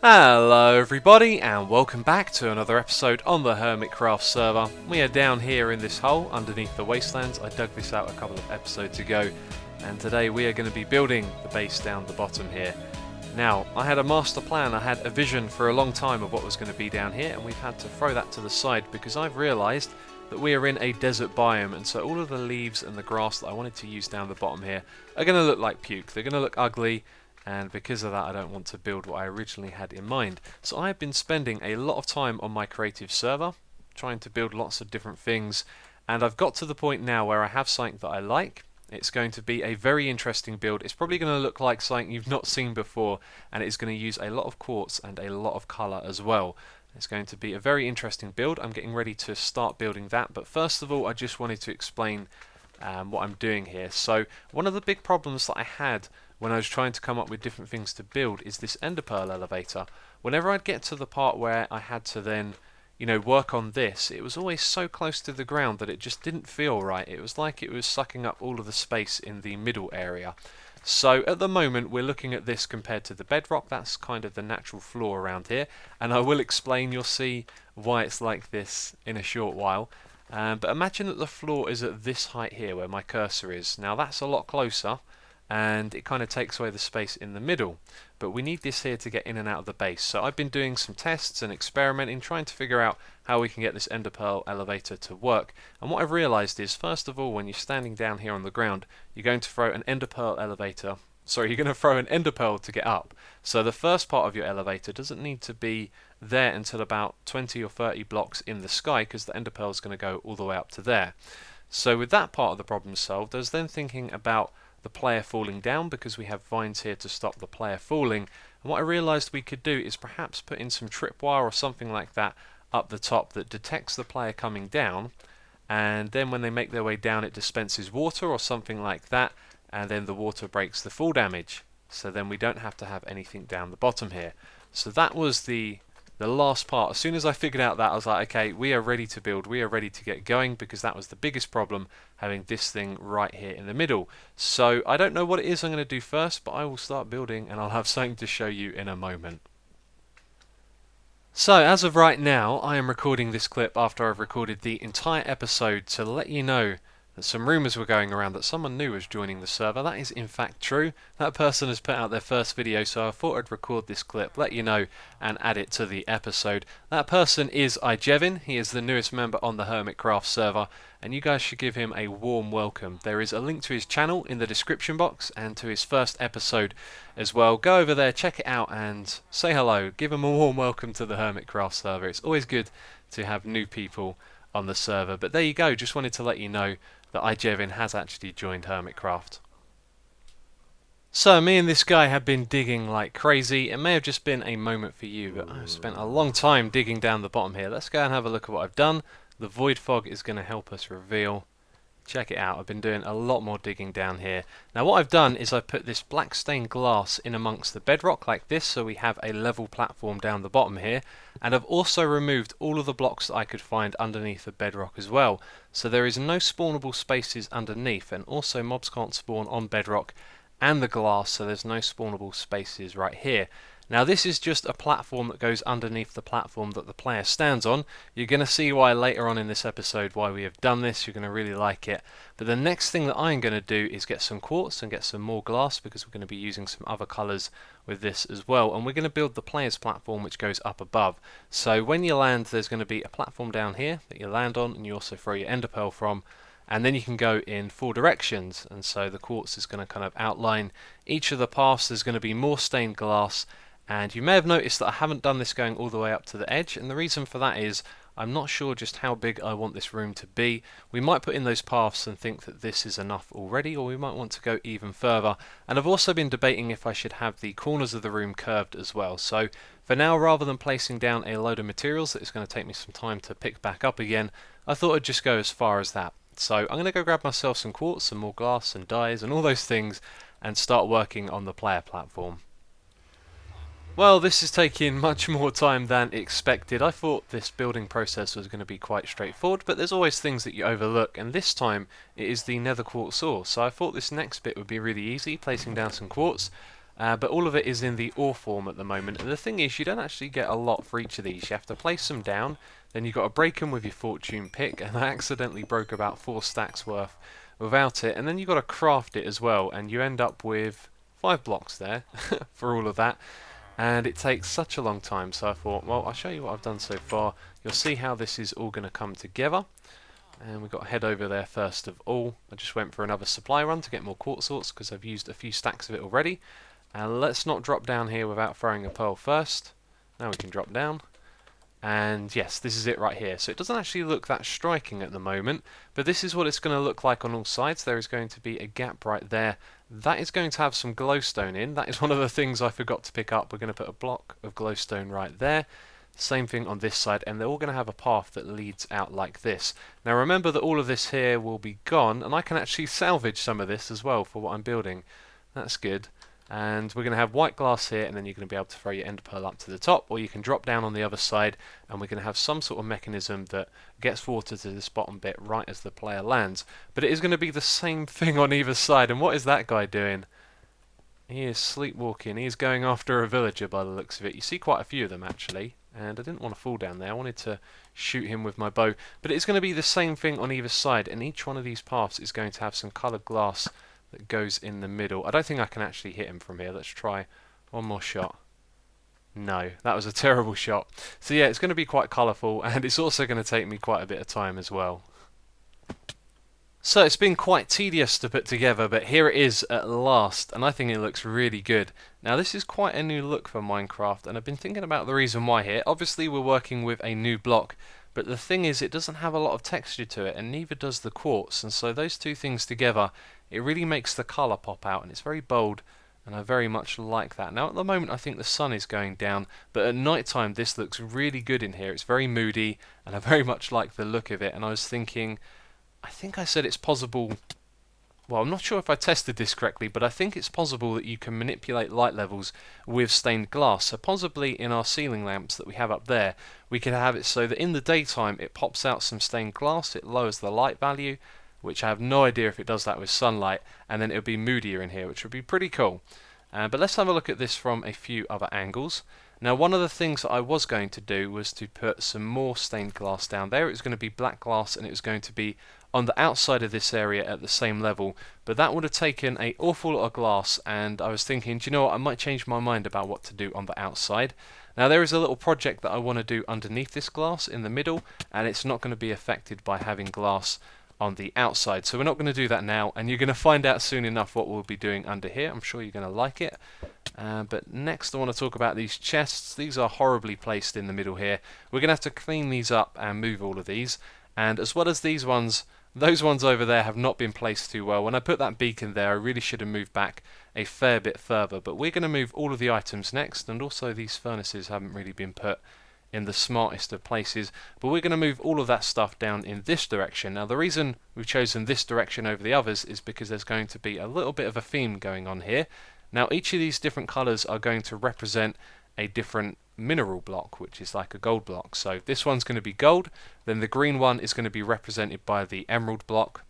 Hello everybody and welcome back to another episode on the Hermitcraft server. We are down here in this hole underneath the wastelands. I dug this out a couple of episodes ago and today we are going to be building the base down the bottom here. Now, I had a master plan, I had a vision for a long time of what was going to be down here and we've had to throw that to the side because I've realised that we are in a desert biome and so all of the leaves and the grass that I wanted to use down the bottom here are going to look like puke. They're going to look ugly. And because of that I don't want to build what I originally had in mind. So I've been spending a lot of time on my creative server, trying to build lots of different things, and I've got to the point now where I have something that I like. It's going to be a very interesting build. It's probably going to look like something you've not seen before, and it's going to use a lot of quartz and a lot of colour as well. It's going to be a very interesting build. I'm getting ready to start building that, but first of all I just wanted to explain what I'm doing here. So one of the big problems that I had when I was trying to come up with different things to build is this ender pearl elevator. Whenever I'd get to the part where I had to then, work on this, it was always so close to the ground that it just didn't feel right. It was like it was sucking up all of the space in the middle area. So at the moment we're looking at this compared to the bedrock. That's kind of the natural floor around here, and I will explain, you'll see why it's like this in a short while. But imagine that the floor is at this height here where my cursor is. Now that's a lot closer and it kind of takes away the space in the middle, but we need this here to get in and out of the base. So I've been doing some tests and experimenting, trying to figure out how we can get this ender pearl elevator to work. And what I've realized is, first of all, when you're standing down here on the ground, you're going to throw an ender pearl elevator you're going to throw an ender pearl to get up. So the first part of your elevator doesn't need to be there until about 20 or 30 blocks in the sky, because the ender pearl is going to go all the way up to there. So with that part of the problem solved, I was then thinking about the player falling down, because we have vines here to stop the player falling. And what I realized we could do is perhaps put in some tripwire or something like that up the top that detects the player coming down, and then when they make their way down it dispenses water or something like that, and then the water breaks the fall damage, so then we don't have to have anything down the bottom here. So that was the last part. As soon as I figured out that, I was like, okay, we are ready to build, we are ready to get going, because that was the biggest problem, having this thing right here in the middle. So I don't know what it is I'm going to do first, but I will start building and I'll have something to show you in a moment. So as of right now, I am recording this clip after I've recorded the entire episode to let you know that some rumours were going around that someone new was joining the server. That is in fact true. That person has put out their first video, so I thought I'd record this clip, let you know, and add it to the episode. That person is iJevin. He is the newest member on the Hermitcraft server, and you guys should give him a warm welcome. There is a link to his channel in the description box and to his first episode as well. Go over there, check it out, and say hello. Give him a warm welcome to the Hermitcraft server. It's always good to have new people on the server. But there you go, just wanted to let you know that iJevin has actually joined Hermitcraft. So me and this guy have been digging like crazy. It may have just been a moment for you, but I've spent a long time digging down the bottom here. Let's go and have a look at what I've done. The void fog is going to help us reveal. Check it out, I've been doing a lot more digging down here. Now what I've done is I've put this black stained glass in amongst the bedrock like this, so we have a level platform down the bottom here, and I've also removed all of the blocks that I could find underneath the bedrock as well, so there is no spawnable spaces underneath, and also mobs can't spawn on bedrock and the glass, so there's no spawnable spaces right here. Now this is just a platform that goes underneath the platform that the player stands on. You're going to see why later on in this episode why we have done this. You're going to really like it. But the next thing that I'm going to do is get some quartz and get some more glass, because we're going to be using some other colours with this as well. And we're going to build the player's platform which goes up above. So when you land, there's going to be a platform down here that you land on, and you also throw your ender pearl from. And then you can go in 4 directions, and so the quartz is going to kind of outline each of the paths. There's going to be more stained glass. And you may have noticed that I haven't done this going all the way up to the edge, and the reason for that is I'm not sure just how big I want this room to be. We might put in those paths and think that this is enough already, or we might want to go even further. And I've also been debating if I should have the corners of the room curved as well. So for now, rather than placing down a load of materials that is going to take me some time to pick back up again, I thought I'd just go as far as that. So I'm going to go grab myself some quartz, some more glass and dyes and all those things, and start working on the player platform. Well, this is taking much more time than expected. I thought this building process was going to be quite straightforward, but there's always things that you overlook, and this time it is the nether quartz ore. So I thought this next bit would be really easy, placing down some quartz. but all of it is in the ore form at the moment. And the thing is, you don't actually get a lot for each of these. You have to place them down, then you've got to break them with your fortune pick, and I accidentally broke about 4 stacks worth without it, and then you've got to craft it as well, and you end up with 5 blocks there for all of that, and it takes such a long time. So I thought, well, I'll show you what I've done so far. You'll see how this is all going to come together. And we've got to head over there first of all. I just went for another supply run to get more quartz sorts because I've used a few stacks of it already. And let's not drop down here without throwing a pearl first. Now we can drop down. And yes, this is it right here. So it doesn't actually look that striking at the moment, but this is what it's going to look like on all sides. There is going to be a gap right there. That is going to have some glowstone in. That is one of the things I forgot to pick up. We're going to put a block of glowstone right there. Same thing on this side, and they're all going to have a path that leads out like this. Now remember that all of this here will be gone, and I can actually salvage some of this as well for what I'm building. That's good. And we're going to have white glass here, and then you're going to be able to throw your ender pearl up to the top, or you can drop down on the other side, and we're going to have some sort of mechanism that gets water to this bottom bit right as the player lands. But it is going to be the same thing on either side, and what is that guy doing? He is sleepwalking. He's going after a villager by the looks of it. You see quite a few of them actually. And I didn't want to fall down there. I wanted to shoot him with my bow. But it's going to be the same thing on either side. And each one of these paths is going to have some coloured glass that goes in the middle. I don't think I can actually hit him from here. Let's try one more shot. No, that was a terrible shot. So yeah, it's going to be quite colourful. And it's also going to take me quite a bit of time as well. So it's been quite tedious to put together, but here it is at last, and I think it looks really good. Now this is quite a new look for Minecraft, and I've been thinking about the reason why here. Obviously we're working with a new block, but the thing is it doesn't have a lot of texture to it, and neither does the quartz, and so those two things together, it really makes the colour pop out, and it's very bold, and I very much like that. Now at the moment I think the sun is going down, but at night time this looks really good in here. It's very moody, and I very much like the look of it, and I was thinking, I think I said it's possible, well I'm not sure if I tested this correctly, but I think it's possible that you can manipulate light levels with stained glass. So possibly in our ceiling lamps that we have up there, we could have it so that in the daytime it pops out some stained glass, it lowers the light value, which I have no idea if it does that with sunlight, and then it would be moodier in here, which would be pretty cool. But let's have a look at this from a few other angles. Now one of the things that I was going to do was to put some more stained glass down there. It was going to be black glass, and it was going to be on the outside of this area at the same level, but that would have taken an awful lot of glass, and I was thinking, do you know what, I might change my mind about what to do on the outside. Now there is a little project that I want to do underneath this glass in the middle, and it's not going to be affected by having glass on the outside, so we're not going to do that now, and you're going to find out soon enough what we'll be doing under here. I'm sure you're going to like it. But next I want to talk about these chests. These are horribly placed in the middle here. We're going to have to clean these up and move all of these, and as well as these ones, those ones over there have not been placed too well. When I put that beacon there, I really should have moved back a fair bit further, but we're going to move all of the items next, and also these furnaces haven't really been put in the smartest of places, but we're going to move all of that stuff down in this direction. Now the reason we've chosen this direction over the others is because there's going to be a little bit of a theme going on here. Now each of these different colours are going to represent a different mineral block, which is like a gold block. So this one's going to be gold, then the green one is going to be represented by the emerald block,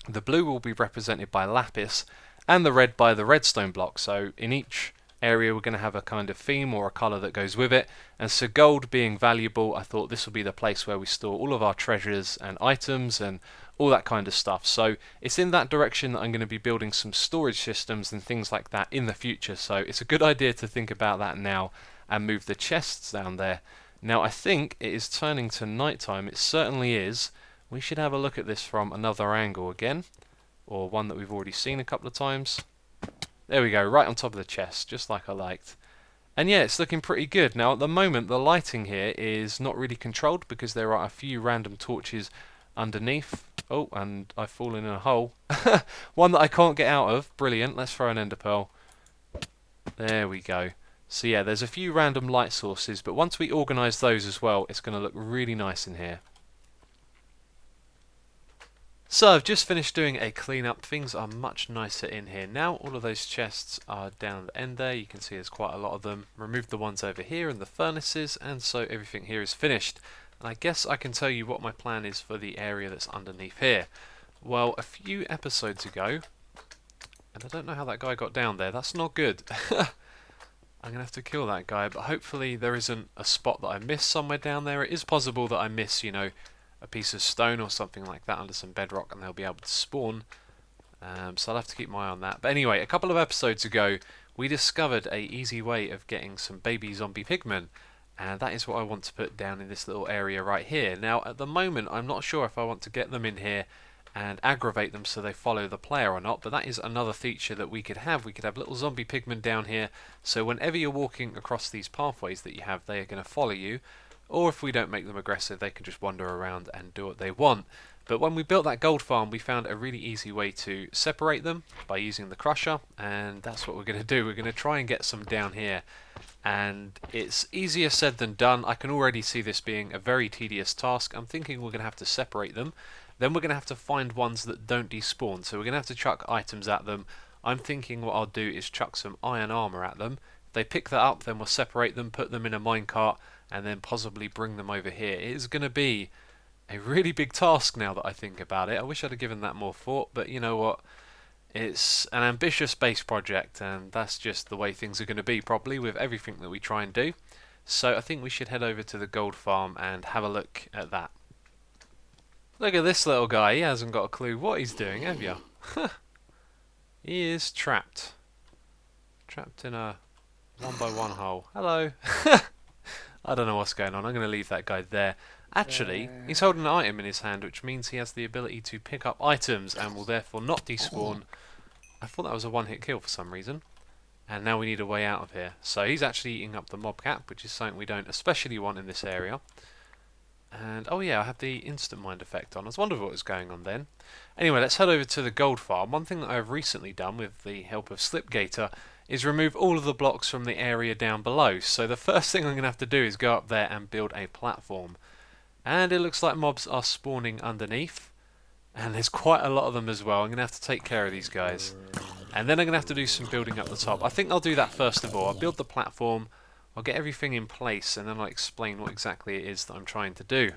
the blue will be represented by lapis, and the red by the redstone block. So in each area we're going to have a kind of theme or a colour that goes with it, and so gold being valuable, I thought this will be the place where we store all of our treasures and items and all that kind of stuff. So it's in that direction that I'm going to be building some storage systems and things like that in the future, so it's a good idea to think about that now and move the chests down there. Now I think it is turning to night time. It certainly is. We should have a look at this from another angle again, or one that we've already seen a couple of times. There we go, right on top of the chest, just like I liked. And yeah, it's looking pretty good. Now at the moment the lighting here is not really controlled because there are a few random torches underneath. Oh, and I've fallen in a hole. One that I can't get out of. Brilliant. Let's throw an ender pearl. There we go. So yeah, there's a few random light sources, but once we organise those as well, it's going to look really nice in here. So I've just finished doing a clean up. Things are much nicer in here now. All of those chests are down at the end there. You can see there's quite a lot of them. Removed the ones over here and the furnaces, and so everything here is finished. And I guess I can tell you what my plan is for the area that's underneath here. Well, a few episodes ago, And I don't know how that guy got down there. That's not good. I'm going to have to kill that guy, but hopefully there isn't a spot that I missed somewhere down there. It is possible that I miss, you know, a piece of stone or something like that under some bedrock and they'll be able to spawn. So I'll have to keep my eye on that. But anyway, a couple of episodes ago, we discovered a easy way of getting some baby zombie pigmen. And that is what I want to put down in this little area right here. Now, at the moment, I'm not sure if I want to get them in here and aggravate them so they follow the player or not, but that is another feature that we could have. We could have little zombie pigmen down here, so whenever you're walking across these pathways that you have, they are going to follow you, or if we don't make them aggressive, they can just wander around and do what they want. But when we built that gold farm, we found a really easy way to separate them by using the crusher, and that's what we're going to do. We're going to try and get some down here, and it's easier said than done. I can already see this being a very tedious task. I'm thinking we're going to have to separate them. Then we're going to have to find ones that don't despawn, so we're going to have to chuck items at them. I'm thinking what I'll do is chuck some iron armor at them. If they pick that up, then we'll separate them, put them in a minecart, and then possibly bring them over here. It is going to be a really big task now that I think about it. I wish I'd have given that more thought, but you know what? It's an ambitious space project, and that's just the way things are going to be probably with everything that we try and do. So I think we should head over to the gold farm and have a look at that. Look at this little guy, he hasn't got a clue what he's doing, have you? He is trapped. Trapped in a 1x1 hole. Hello! I don't know what's going on, I'm going to leave that guy there. Actually, he's holding an item in his hand, which means he has the ability to pick up items and will therefore not despawn. I thought that was a one-hit kill for some reason. And now we need a way out of here. So he's actually eating up the mob cap, which is something we don't especially want in this area. And, oh yeah, I have the instant mind effect on. I was wondering what was going on then. Anyway, let's head over to the gold farm. One thing that I've recently done with the help of Slipgator is remove all of the blocks from the area down below. So the first thing I'm going to have to do is go up there and build a platform. And it looks like mobs are spawning underneath. And there's quite a lot of them as well. I'm going to have to take care of these guys. And then I'm going to have to do some building up the top. I think I'll do that first of all. I'll build the platform. I'll get everything in place and then I'll explain what exactly it is that I'm trying to do.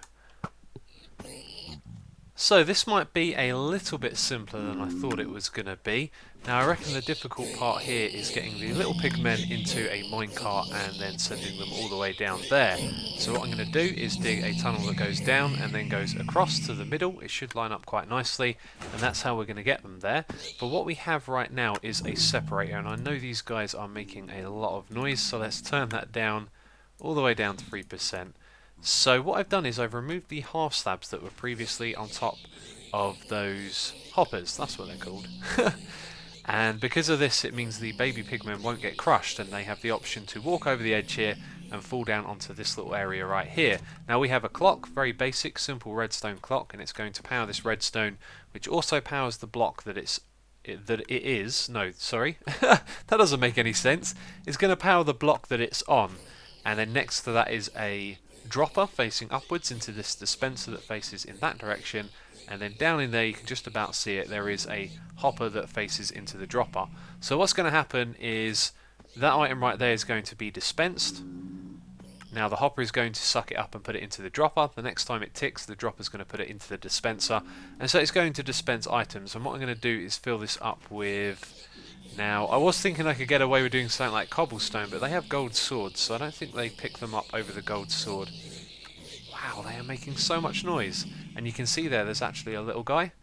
So this might be a little bit simpler than I thought it was going to be. Now I reckon the difficult part here is getting the little pigmen into a minecart and then sending them all the way down there. So what I'm going to do is dig a tunnel that goes down and then goes across to the middle. It should line up quite nicely and that's how we're going to get them there. But what we have right now is a separator, and I know these guys are making a lot of noise, so let's turn that down all the way down to 3%. So what I've done is I've removed the half slabs that were previously on top of those hoppers, that's what they're called. And because of this it means the baby pigmen won't get crushed and they have the option to walk over the edge here and fall down onto this little area right here. Now we have a clock, very basic, simple redstone clock, and it's going to power this redstone, which also powers the block that that doesn't make any sense. It's going to power the block that it's on, and then next to that is a dropper facing upwards into this dispenser that faces in that direction, and then down in there you can just about see it, there is a hopper that faces into the dropper. So what's going to happen is that item right there is going to be dispensed. Now the hopper is going to suck it up and put it into the dropper. The next time it ticks, the dropper is going to put it into the dispenser, and so it's going to dispense items. And what I'm going to do is fill this up with... Now, I was thinking I could get away with doing something like cobblestone, but they have gold swords, so I don't think they pick them up over the gold sword. Wow, they are making so much noise. And you can see there's actually a little guy.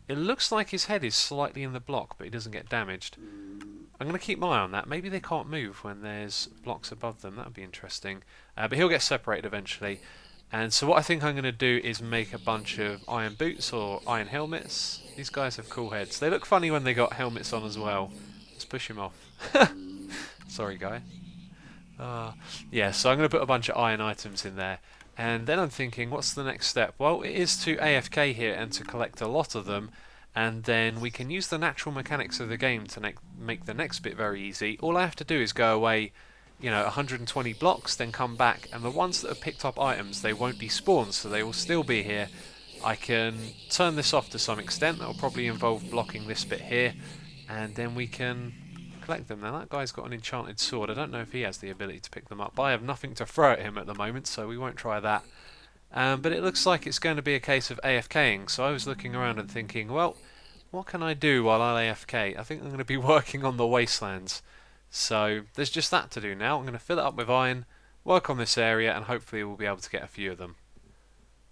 It looks like his head is slightly in the block, but he doesn't get damaged. I'm going to keep my eye on that. Maybe they can't move when there's blocks above them. That would be interesting. But he'll get separated eventually. And so what I think I'm going to do is make a bunch of iron boots or iron helmets. These guys have cool heads. They look funny when they got helmets on as well. Let's push him off. Sorry, guy. Yeah, so I'm going to put a bunch of iron items in there. And then I'm thinking, what's the next step? Well, it is to AFK here and to collect a lot of them. And then we can use the natural mechanics of the game to make the next bit very easy. All I have to do is go away, 120 blocks, then come back. And the ones that have picked up items, they won't despawn, so they will still be here. I can turn this off to some extent. That will probably involve blocking this bit here. And then we can collect them. Now that guy's got an enchanted sword. I don't know if he has the ability to pick them up. I have nothing to throw at him at the moment, so we won't try that. But it looks like it's going to be a case of AFKing. So I was looking around and thinking, well, what can I do while I AFK? I think I'm going to be working on the wastelands. So there's just that to do now. I'm going to fill it up with iron, work on this area, and hopefully we'll be able to get a few of them.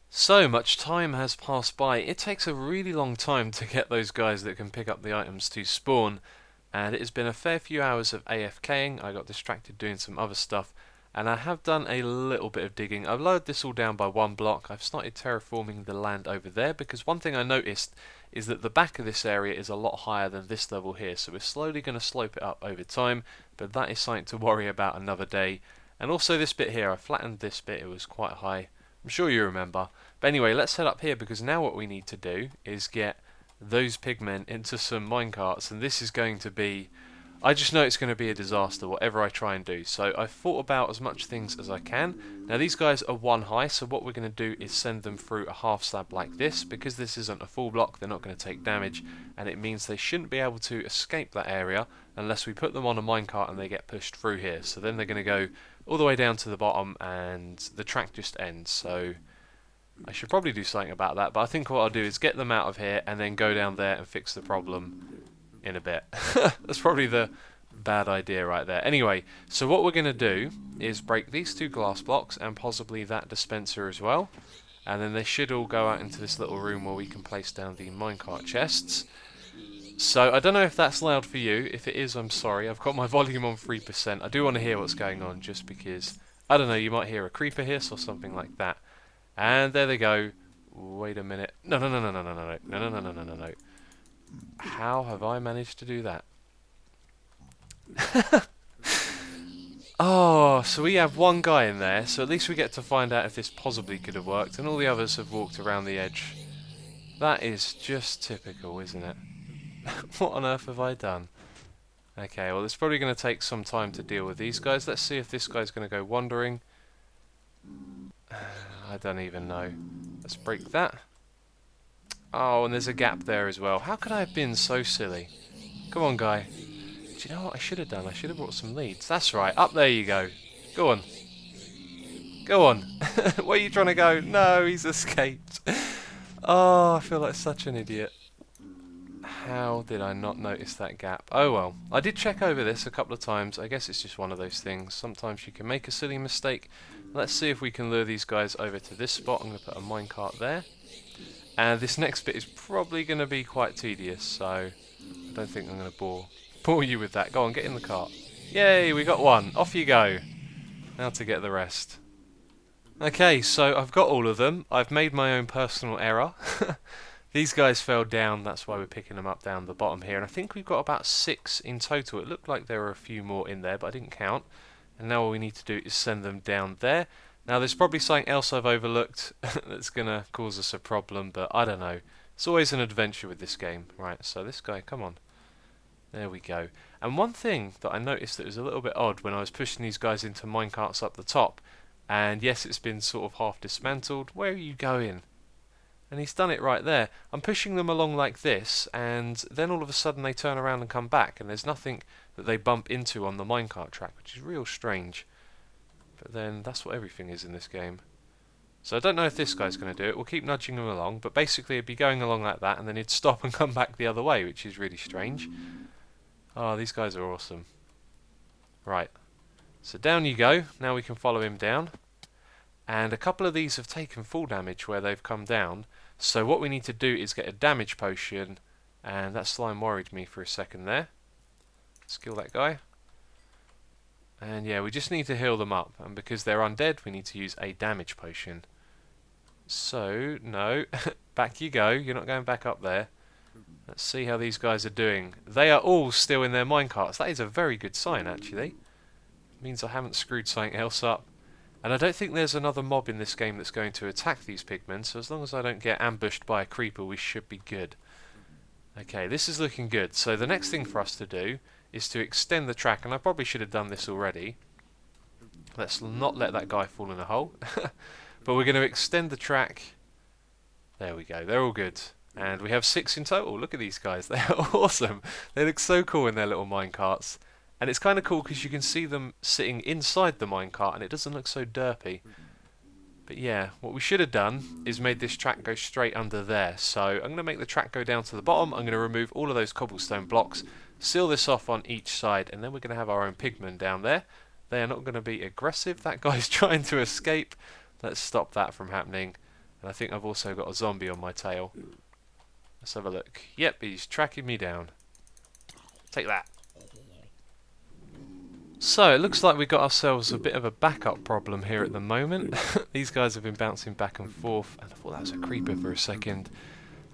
So much time has passed by. It takes a really long time to get those guys that can pick up the items to spawn, and it has been a fair few hours of AFKing. I got distracted doing some other stuff, and I have done a little bit of digging. I've lowered this all down by 1 block. I've started terraforming the land over there, because one thing I noticed is that the back of this area is a lot higher than this level here, so we're slowly going to slope it up over time, but that is something to worry about another day. And also this bit here, I flattened this bit, it was quite high. I'm sure you remember. But anyway, let's head up here, because now what we need to do is get those pigmen into some minecarts, and this is going to be... I just know it's going to be a disaster, whatever I try and do. So I've thought about as much things as I can. Now these guys are 1 high, so what we're going to do is send them through a half slab like this. Because this isn't a full block, they're not going to take damage, and it means they shouldn't be able to escape that area unless we put them on a minecart and they get pushed through here. So then they're going to go all the way down to the bottom and the track just ends. So I should probably do something about that, but I think what I'll do is get them out of here and then go down there and fix the problem in a bit. That's probably the bad idea right there. Anyway, so what we're going to do is break these 2 glass blocks and possibly that dispenser as well, and then they should all go out into this little room where we can place down the minecart chests. So I don't know if that's loud for you. If it is, I'm sorry. I've got my volume on 3%. I do want to hear what's going on, just because, I don't know, you might hear a creeper hiss or something like that. And there they go. Wait a minute. No. How have I managed to do that? Oh, so we have 1 guy in there, so at least we get to find out if this possibly could have worked, and all the others have walked around the edge. That is just typical, isn't it? What on earth have I done? Okay, well it's probably going to take some time to deal with these guys. Let's see if this guy's going to go wandering. I don't even know. Let's break that. Oh, and there's a gap there as well. How could I have been so silly? Come on, guy. Do you know what I should have done? I should have brought some leads. That's right. Up there you go. Go on. Go on. Where are you trying to go? No, he's escaped. Oh, I feel like such an idiot. How did I not notice that gap? Oh well. I did check over this a couple of times. I guess it's just one of those things. Sometimes you can make a silly mistake. Let's see if we can lure these guys over to this spot. I'm going to put a minecart there. And this next bit is probably going to be quite tedious, so I don't think I'm going to bore you with that. Go on, get in the cart. Yay, we got 1. Off you go. Now to get the rest. Okay, so I've got all of them. I've made my own personal error. These guys fell down, that's why we're picking them up down the bottom here. And I think we've got about 6 in total. It looked like there were a few more in there, but I didn't count. And now all we need to do is send them down there. Now there's probably something else I've overlooked that's going to cause us a problem, but I don't know. It's always an adventure with this game. Right, so this guy, come on. There we go. And one thing that I noticed that was a little bit odd when I was pushing these guys into minecarts up the top, and yes, it's been sort of half dismantled. Where are you going? And he's done it right there. I'm pushing them along like this, and then all of a sudden they turn around and come back, and there's nothing that they bump into on the minecart track, which is real strange. But then that's what everything is in this game. So I don't know if this guy's going to do it. We'll keep nudging him along, but basically it'd be going along like that, and then he'd stop and come back the other way, which is really strange. Oh, these guys are awesome. Right. So down you go. Now we can follow him down. And a couple of these have taken full damage where they've come down. So what we need to do is get a damage potion. And that slime worried me for a second there. Let's kill that guy. And yeah, we just need to heal them up. And because they're undead, we need to use a damage potion. So, no. Back you go. You're not going back up there. Let's see how these guys are doing. They are all still in their minecarts. That is a very good sign, actually. It means I haven't screwed something else up. And I don't think there's another mob in this game that's going to attack these pigmen, so as long as I don't get ambushed by a creeper, we should be good. Okay, this is looking good. So the next thing for us to do is to extend the track, and I probably should have done this already. Let's not let that guy fall in a hole. But we're going to extend the track. There we go, they're all good. And we have 6 in total. Look at these guys, they are awesome. They look so cool in their little minecarts. And it's kind of cool because you can see them sitting inside the minecart and it doesn't look so derpy. But yeah, what we should have done is made this track go straight under there. So I'm going to make the track go down to the bottom. I'm going to remove all of those cobblestone blocks, seal this off on each side, and then we're going to have our own pigmen down there. They are not going to be aggressive. That guy's trying to escape. Let's stop that from happening. And I think I've also got a zombie on my tail. Let's have a look. Yep, he's tracking me down. Take that. So, it looks like we got ourselves a bit of a backup problem here at the moment. These guys have been bouncing back and forth, and I thought that was a creeper for a second.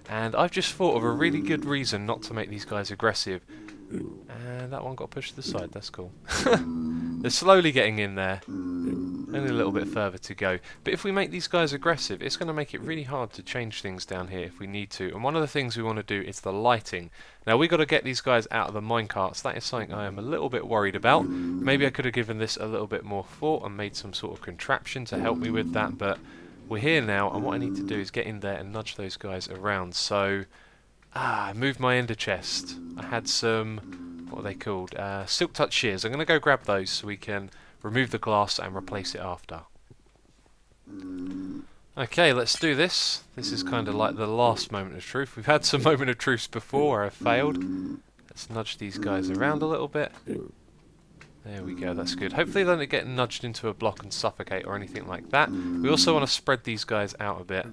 And I've just thought of a really good reason not to make these guys aggressive. And that one got pushed to the side, that's cool. They're slowly getting in there. Only a little bit further to go. But if we make these guys aggressive, it's going to make it really hard to change things down here if we need to. And one of the things we want to do is the lighting. Now we've got to get these guys out of the minecarts. That is something I am a little bit worried about. Maybe I could have given this a little bit more thought and made some sort of contraption to help me with that. But we're here now, and what I need to do is get in there and nudge those guys around. So, I moved my ender chest. I had some, what are they called? Silk touch shears. I'm going to go grab those so we can remove the glass and replace it after. Okay, let's do this. This is kind of like the last moment of truth. We've had some moment of truths before where I've failed. Let's nudge these guys around a little bit. There we go, that's good. Hopefully they don't get nudged into a block and suffocate or anything like that. We also want to spread these guys out a bit,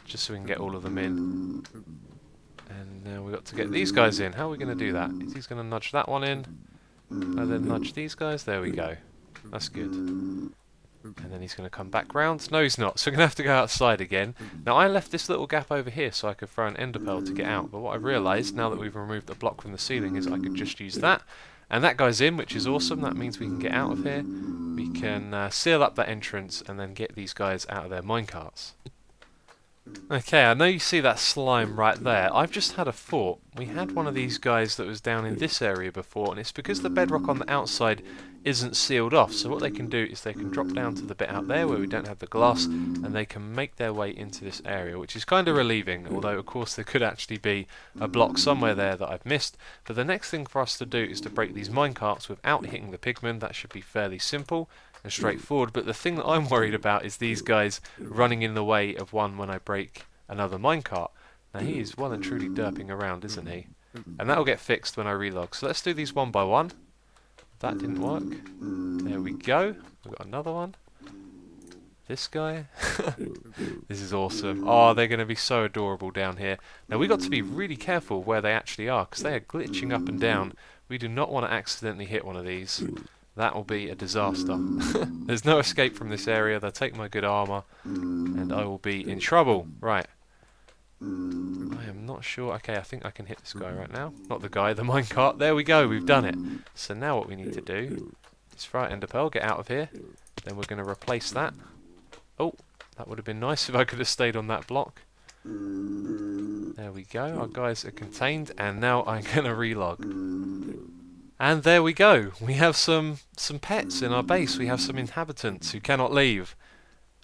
just so we can get all of them in. And now we've got to get these guys in. How are we going to do that? Is he going to nudge that one in? And then nudge these guys? There we go. That's good. And then he's going to come back round. No, he's not. So we're going to have to go outside again. Now, I left this little gap over here so I could throw an ender pearl to get out. But what I've realised, now that we've removed the block from the ceiling, is I could just use that. And that guy's in, which is awesome. That means we can get out of here. We can seal up that entrance and then get these guys out of their minecarts. Okay, I know you see that slime right there. I've just had a thought. We had one of these guys that was down in this area before, and it's because the bedrock on the outside isn't sealed off. So what they can do is they can drop down to the bit out there where we don't have the glass, and they can make their way into this area, which is kind of relieving, although of course there could actually be a block somewhere there that I've missed. But the next thing for us to do is to break these minecarts without hitting the pigmen. That should be fairly simple and straightforward, but the thing that I'm worried about is these guys running in the way of one when I break another minecart. Now he is well and truly derping around, isn't he? And that'll get fixed when I relog. So let's do these one by one. That didn't work. There we go. We've got another one. This guy. This is awesome. Oh, they're going to be so adorable down here. Now we've got to be really careful where they actually are, because they are glitching up and down. We do not want to accidentally hit one of these. That will be a disaster. There's no escape from this area. They'll take my good armour, and I will be in trouble. Right. I am not sure. Okay, I think I can hit this guy right now. Not the guy, the minecart. There we go, we've done it. So now what we need to do is throw ender pearl, get out of here. Then we're going to replace that. Oh, that would have been nice if I could have stayed on that block. There we go, our guys are contained, and now I'm going to relog. And there we go, we have some pets in our base. We have some inhabitants who cannot leave.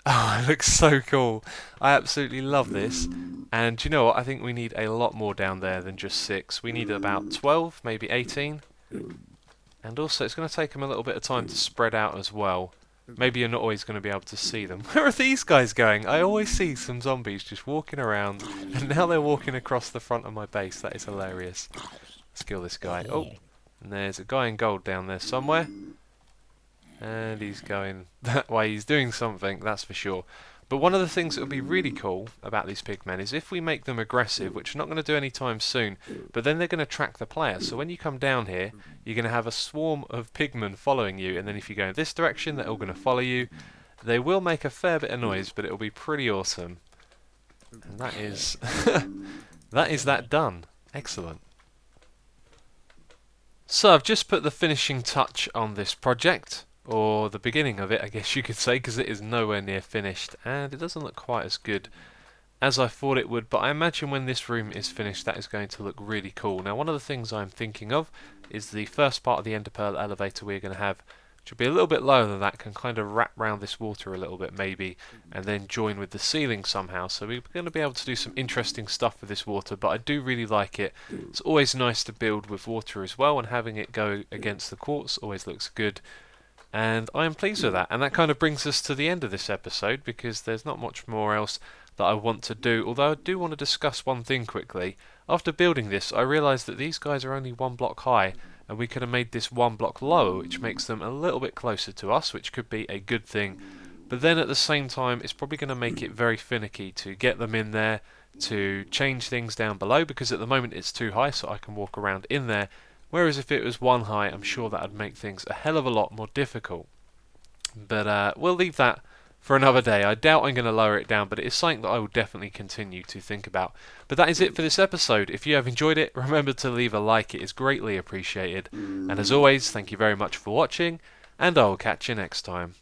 Oh, it looks so cool. I absolutely love this. And do you know what? I think we need a lot more down there than just 6. We need about 12, maybe 18. And also, it's going to take them a little bit of time to spread out as well. Maybe you're not always going to be able to see them. Where are these guys going? I always see some zombies just walking around. And now they're walking across the front of my base. That is hilarious. Let's kill this guy. Oh, and there's a guy in gold down there somewhere. And he's going that way. He's doing something, that's for sure. But one of the things that would be really cool about these pigmen is if we make them aggressive, which we're not going to do anytime soon, but then they're going to track the player. So when you come down here, you're going to have a swarm of pigmen following you, and then if you go in this direction, they're all going to follow you. They will make a fair bit of noise, but it'll be pretty awesome. And that is that done. Excellent. So I've just put the finishing touch on this project. Or the beginning of it, I guess you could say, because it is nowhere near finished, and it doesn't look quite as good as I thought it would, but I imagine when this room is finished that is going to look really cool. Now one of the things I'm thinking of is the first part of the ender pearl elevator we're going to have, which will be a little bit lower than that, can kind of wrap round this water a little bit maybe, and then join with the ceiling somehow. So we're going to be able to do some interesting stuff with this water, but I do really like it. It's always nice to build with water as well, and having it go against the quartz always looks good. And I am pleased with that. And that kind of brings us to the end of this episode, because there's not much more else that I want to do. Although I do want to discuss one thing quickly. After building this, I realised that these guys are only 1 block high, and we could have made this 1 block lower, which makes them a little bit closer to us, which could be a good thing. But then at the same time, it's probably going to make it very finicky to get them in there, to change things down below, because at the moment it's too high, so I can walk around in there. Whereas if it was 1 high, I'm sure that would make things a hell of a lot more difficult. But we'll leave that for another day. I doubt I'm going to lower it down, but it is something that I will definitely continue to think about. But that is it for this episode. If you have enjoyed it, remember to leave a like. It is greatly appreciated. And as always, thank you very much for watching, and I will catch you next time.